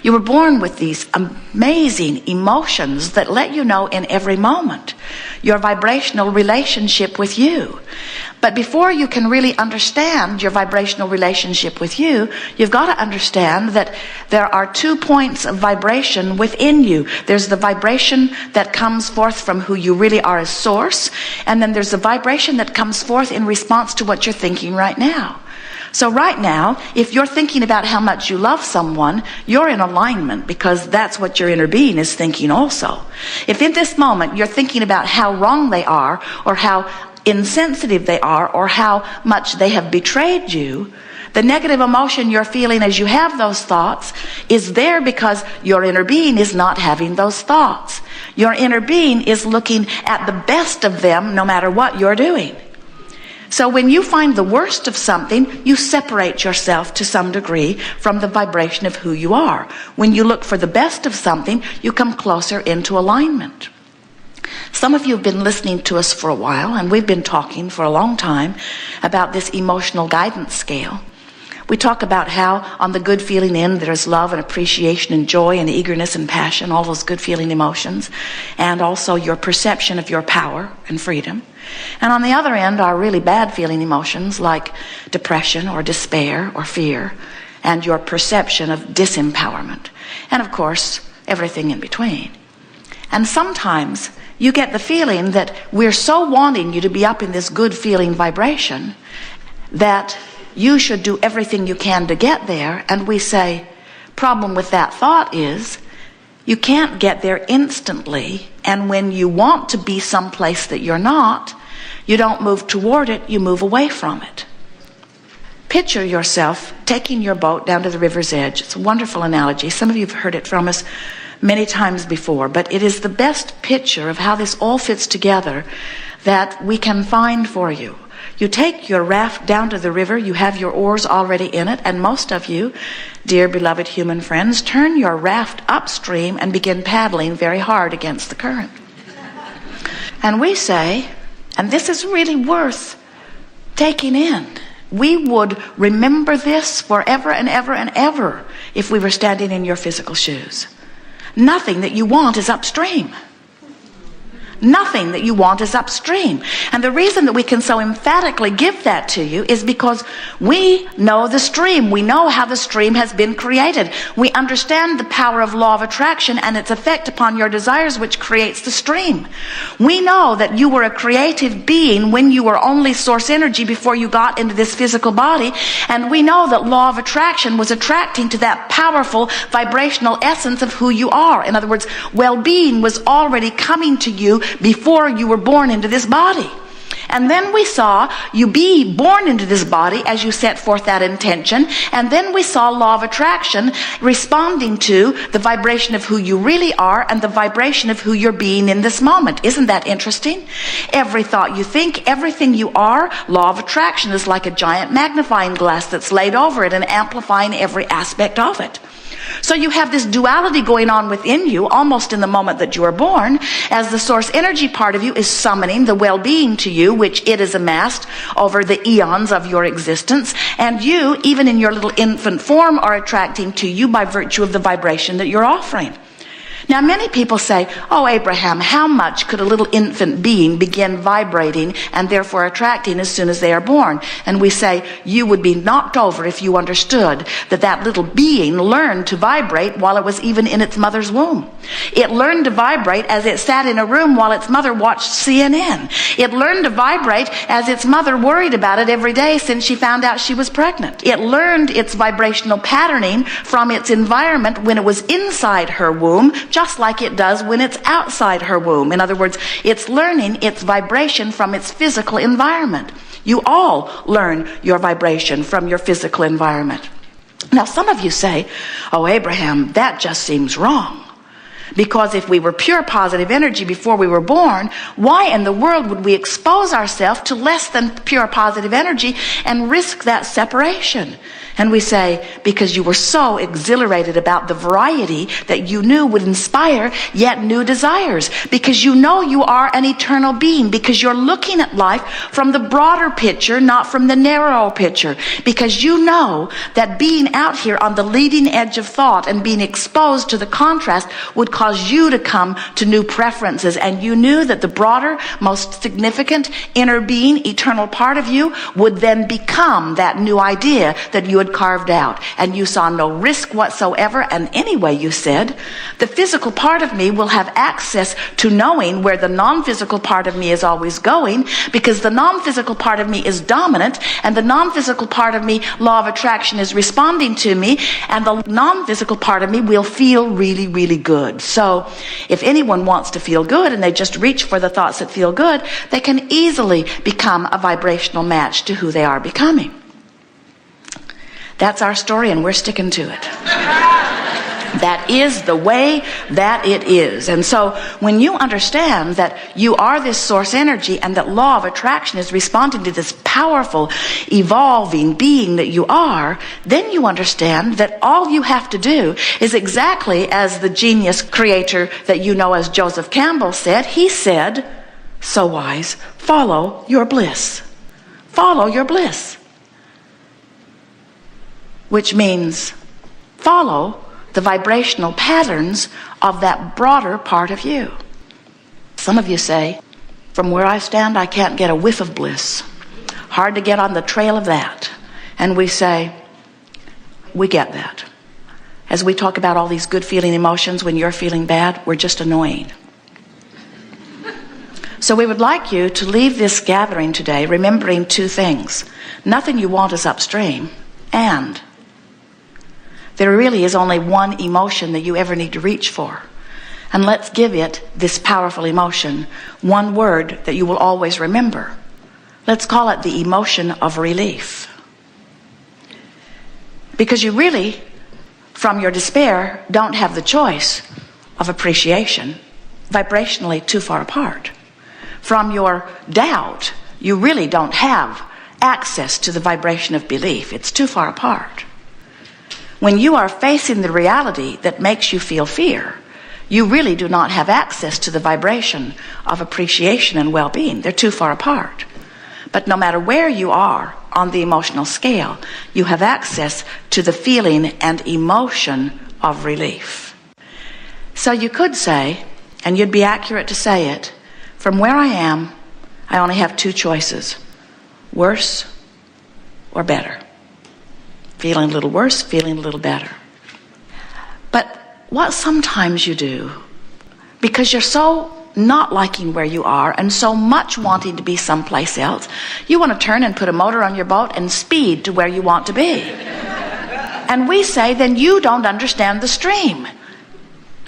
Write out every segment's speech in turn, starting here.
You were born with these amazing emotions that let you know in every moment your vibrational relationship with you. But before you can really understand your vibrational relationship with you, you've got to understand that there are 2 points of vibration within you. There's the vibration that comes forth from who you really are as source, and then there's the vibration that comes forth in response to what you're thinking right now. So right now, if you're thinking about how much you love someone, you're in alignment, because that's what your inner being is thinking also. If in this moment you're thinking about how wrong they are, or how insensitive they are, or how much they have betrayed you, the negative emotion you're feeling as you have those thoughts is there because your inner being is not having those thoughts. Your inner being is looking at the best of them no matter what you're doing. So when you find the worst of something, you separate yourself to some degree from the vibration of who you are. When you look for the best of something, you come closer into alignment. Some of you have been listening to us for a while, and we've been talking for a long time about this emotional guidance scale. We talk about how on the good feeling end there's love and appreciation and joy and eagerness and passion, all those good feeling emotions, and also your perception of your power and freedom. And on the other end are really bad feeling emotions like depression or despair or fear, and your perception of disempowerment, and of course everything in between. And sometimes you get the feeling that we're so wanting you to be up in this good feeling vibration that you should do everything you can to get there, and we say, problem with that thought is you can't get there instantly, and when you want to be someplace that you're not, you don't move toward it, you move away from it. Picture yourself taking your boat down to the river's edge. It's a wonderful analogy. Some of you have heard it from us many times before, but it is the best picture of how this all fits together that we can find for you. You take your raft down to the river, you have your oars already in it, and most of you, dear beloved human friends, turn your raft upstream and begin paddling very hard against the current. And we say, and this is really worth taking in, we would remember this forever and ever and ever if we were standing in your physical shoes. Nothing that you want is upstream. Nothing that you want is upstream. And the reason that we can so emphatically give that to you is because we know the stream. We know how the stream has been created. We understand the power of law of attraction and its effect upon your desires, which creates the stream. We know that you were a creative being when you were only source energy before you got into this physical body. And we know that law of attraction was attracting to that powerful vibrational essence of who you are. In other words, well-being was already coming to you before you were born into this body. And then we saw you be born into this body as you set forth that intention. And then we saw law of attraction responding to the vibration of who you really are and the vibration of who you're being in this moment. Isn't that interesting? Every thought you think, everything you are, law of attraction is like a giant magnifying glass that's laid over it and amplifying every aspect of it. So you have this duality going on within you almost in the moment that you are born, as the source energy part of you is summoning the well-being to you, which it has amassed over the eons of your existence, and you, even in your little infant form, are attracting to you by virtue of the vibration that you're offering. Now, many people say, oh, Abraham, how much could a little infant being begin vibrating and therefore attracting as soon as they are born? And we say, you would be knocked over if you understood that that little being learned to vibrate while it was even in its mother's womb. It learned to vibrate as it sat in a room while its mother watched CNN. It learned to vibrate as its mother worried about it every day since she found out she was pregnant. It learned its vibrational patterning from its environment when it was inside her womb, just like it does when it's outside her womb. In other words, it's learning its vibration from its physical environment. You all learn your vibration from your physical environment. Now, some of you say, oh, Abraham, that just seems wrong. Because if we were pure positive energy before we were born, why in the world would we expose ourselves to less than pure positive energy and risk that separation? And we say, because you were so exhilarated about the variety that you knew would inspire yet new desires. Because you know you are an eternal being. Because you're looking at life from the broader picture, not from the narrow picture. Because you know that being out here on the leading edge of thought and being exposed to the contrast would cause you to come to new preferences. And you knew that the broader, most significant inner being, eternal part of you would then become that new idea that you had carved out, and you saw no risk whatsoever. And anyway, you said, the physical part of me will have access to knowing where the non-physical part of me is always going, because the non-physical part of me is dominant, and the non-physical part of me, law of attraction, is responding to me, and the non-physical part of me will feel really, really good. So if anyone wants to feel good and they just reach for the thoughts that feel good, they can easily become a vibrational match to who they are becoming. That's our story, and we're sticking to it. That is the way that it is. And so when you understand that you are this source energy and that law of attraction is responding to this powerful, evolving being that you are, then you understand that all you have to do is exactly as the genius creator that you know as Joseph Campbell said. He said, so wise, follow your bliss. Follow your bliss. Which means follow the vibrational patterns of that broader part of you. Some of you say, from where I stand, I can't get a whiff of bliss. Hard to get on the trail of that. And we say, we get that. As we talk about all these good feeling emotions, when you're feeling bad, we're just annoying. So we would like you to leave this gathering today remembering two things. Nothing you want is upstream, and there really is only one emotion that you ever need to reach for. And let's give it, this powerful emotion, one word that you will always remember. Let's call it the emotion of relief. Because you really, from your despair, don't have the choice of appreciation. Vibrationally too far apart. From your doubt, you really don't have access to the vibration of belief. It's too far apart. When you are facing the reality that makes you feel fear, you really do not have access to the vibration of appreciation and well-being. They're too far apart. But no matter where you are on the emotional scale, you have access to the feeling and emotion of relief. So you could say, and you'd be accurate to say it, from where I am, I only have two choices: worse or better. Feeling a little worse, feeling a little better. But what sometimes you do, because you're so not liking where you are and so much wanting to be someplace else, you want to turn and put a motor on your boat and speed to where you want to be. And we say, then you don't understand the stream.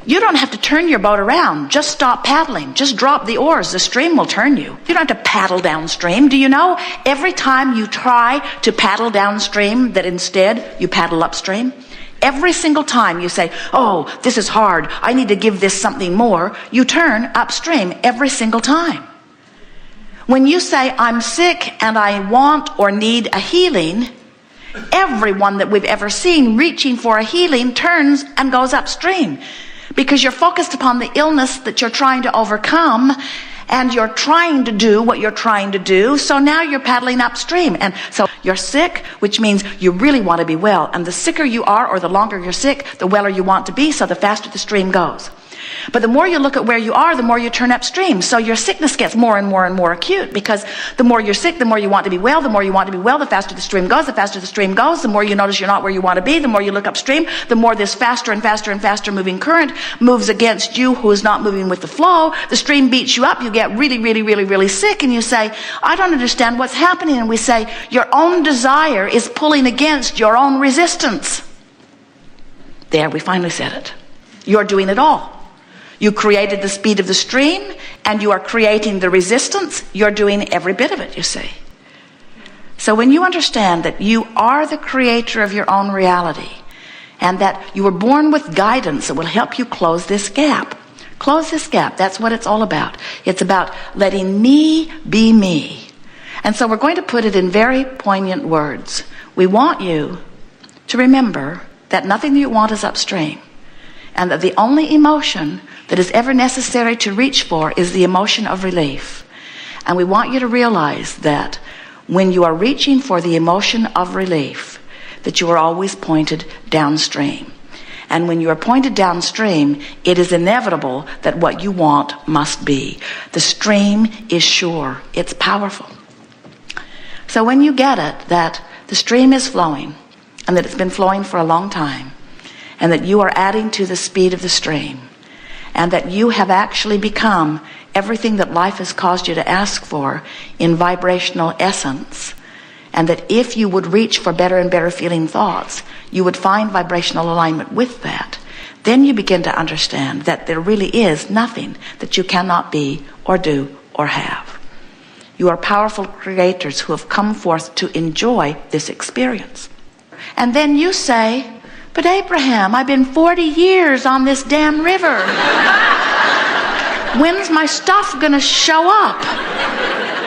You don't have to turn your boat around. Just stop paddling. Just drop the oars. The stream will turn you. You don't have to paddle downstream. Do you know every time you try to paddle downstream that instead you paddle upstream? Every single time you say, oh, this is hard, I need to give this something more, you turn upstream every single time. When you say, I'm sick and I want or need a healing, everyone that we've ever seen reaching for a healing turns and goes upstream. Because you're focused upon the illness that you're trying to overcome, and you're trying to do what you're trying to do, so now you're paddling upstream. And so you're sick, which means you really want to be well. And the sicker you are, or the longer you're sick, the weller you want to be, so the faster the stream goes. But the more you look at where you are, the more you turn upstream. So your sickness gets more and more and more acute, because the more you're sick, the more you want to be well. The more you want to be well, the faster the stream goes. The faster the stream goes, the more you notice you're not where you want to be. The more you look upstream, the more this faster and faster and faster moving current moves against you, who is not moving with the flow. The stream beats you up. You get really, really, really, really sick, and you say, I don't understand what's happening. And we say, your own desire is pulling against your own resistance. There, we finally said it. You're doing it all. You created the speed of the stream, and you are creating the resistance. You're doing every bit of it, you see. So when you understand that you are the creator of your own reality, and that you were born with guidance that will help you close this gap. Close this gap. That's what it's all about. It's about letting me be me. And so we're going to put it in very poignant words. We want you to remember that nothing that you want is upstream, and that the only emotion that is ever necessary to reach for is the emotion of relief. And we want you to realize that when you are reaching for the emotion of relief, that you are always pointed downstream. And when you are pointed downstream, it is inevitable that what you want must be. The stream is sure. It's powerful. So when you get it, that the stream is flowing, and that it's been flowing for a long time, and that you are adding to the speed of the stream, and that you have actually become everything that life has caused you to ask for in vibrational essence, and that if you would reach for better and better feeling thoughts, you would find vibrational alignment with that, then you begin to understand that there really is nothing that you cannot be or do or have. You are powerful creators who have come forth to enjoy this experience. And then you say, but Abraham, I've been 40 years on this damn river. When's my stuff going to show up?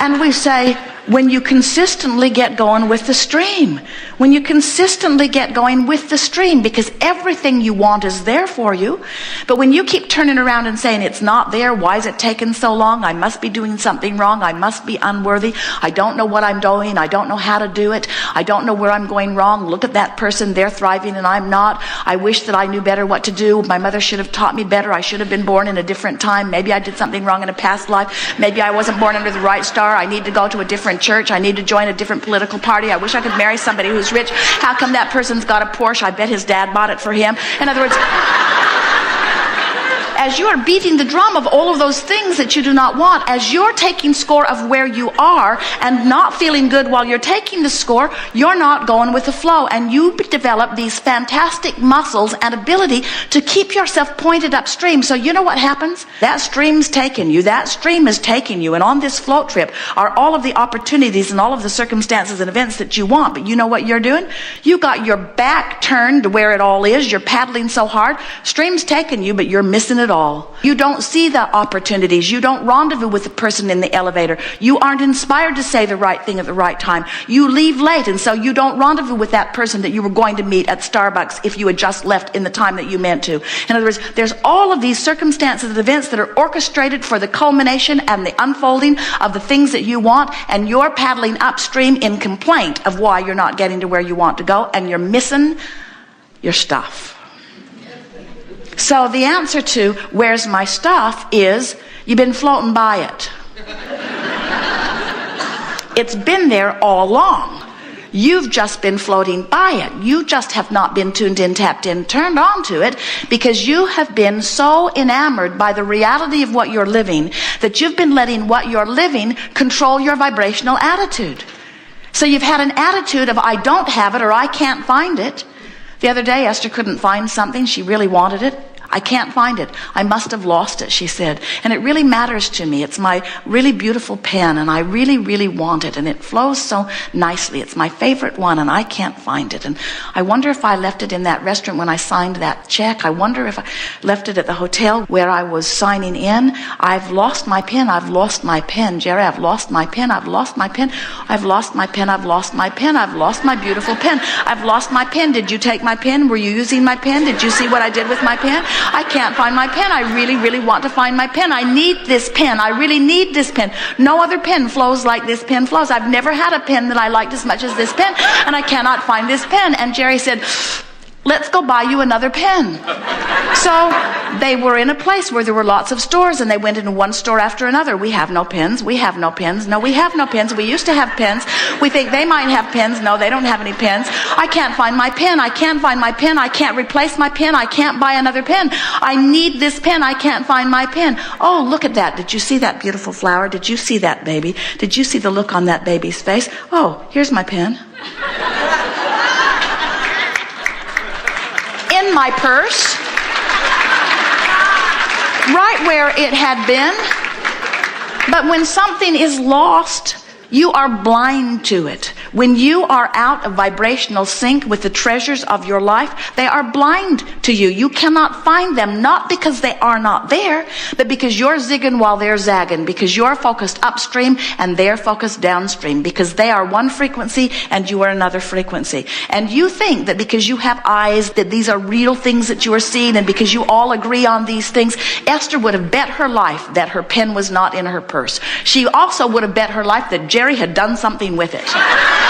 And we say, when you consistently get going with the stream. When you consistently get going with the stream, because everything you want is there for you. But when you keep turning around and saying, it's not there, why is it taking so long? I must be doing something wrong. I must be unworthy. I don't know what I'm doing. I don't know how to do it. I don't know where I'm going wrong. Look at that person. They're thriving and I'm not. I wish that I knew better what to do. My mother should have taught me better. I should have been born in a different time. Maybe I did something wrong in a past life. Maybe I wasn't born under the right star. I need to go to a different church. I need to join a different political party. I wish I could marry somebody who's rich. How come that person's got a Porsche? I bet his dad bought it for him. In other words, as you are beating the drum of all of those things that you do not want, as you're taking score of where you are and not feeling good while you're taking the score, you're not going with the flow, and you develop these fantastic muscles and ability to keep yourself pointed upstream. So you know what happens? That stream's taking you. That stream is taking you. And on this float trip are all of the opportunities and all of the circumstances and events that you want. But you know what you're doing? You got your back turned to where it all is. You're paddling so hard. Stream's taking you, but you're missing it all. You don't see the opportunities. You don't rendezvous with the person in the elevator. You aren't inspired to say the right thing at the right time. You leave late, and so you don't rendezvous with that person that you were going to meet at Starbucks if you had just left in the time that you meant to. In other words, there's all of these circumstances and events that are orchestrated for the culmination and the unfolding of the things that you want, and you're paddling upstream in complaint of why you're not getting to where you want to go, and you're missing your stuff. So the answer to where's my stuff is you've been floating by it. It's been there all along. You've just been floating by it. You just have not been tuned in, tapped in, turned on to it, because you have been so enamored by the reality of what you're living that you've been letting what you're living control your vibrational attitude. So you've had an attitude of I don't have it or I can't find it. The other day, Esther couldn't find something. She really wanted it. I can't find it. I must have lost it, she said. And it really matters to me. It's my really beautiful pen, and I really, really want it. And it flows so nicely. It's my favorite one, and I can't find it. And I wonder if I left it in that restaurant when I signed that check. I wonder if I left it at the hotel where I was signing in. I've lost my pen. I've lost my pen. Jerry, I've lost my pen. I've lost my pen. I've lost my pen. I've lost my pen. I've lost my beautiful pen. I've lost my pen. Did you take my pen? Were you using my pen? Did you see what I did with my pen? I can't find my pen. I really, really want to find my pen. I need this pen. I really need this pen. No other pen flows like this pen flows. I've never had a pen that I liked as much as this pen, and I cannot find this pen. And Jerry said, let's go buy you another pen. So they were in a place where there were lots of stores, and they went into one store after another. We have no pens. We have no pens. No, we have no pens. We used to have pens. We think they might have pens. No, they don't have any pens. I can't find my pen. I can't find my pen. I can't replace my pen. I can't buy another pen. I need this pen. I can't find my pen. Oh, look at that. Did you see that beautiful flower? Did you see that baby? Did you see the look on that baby's face? Oh, here's my pen. In my purse, right where it had been. But when something is lost, you are blind to it. When you are out of vibrational sync with the treasures of your life, they are blind to you. You cannot find them, not because they are not there, but because you're zigging while they're zagging, because you're focused upstream and they're focused downstream, because they are one frequency and you are another frequency. And you think that because you have eyes, that these are real things that you are seeing, and because you all agree on these things. Esther would have bet her life that her pen was not in her purse. She also would have bet her life that Jerry had done something with it.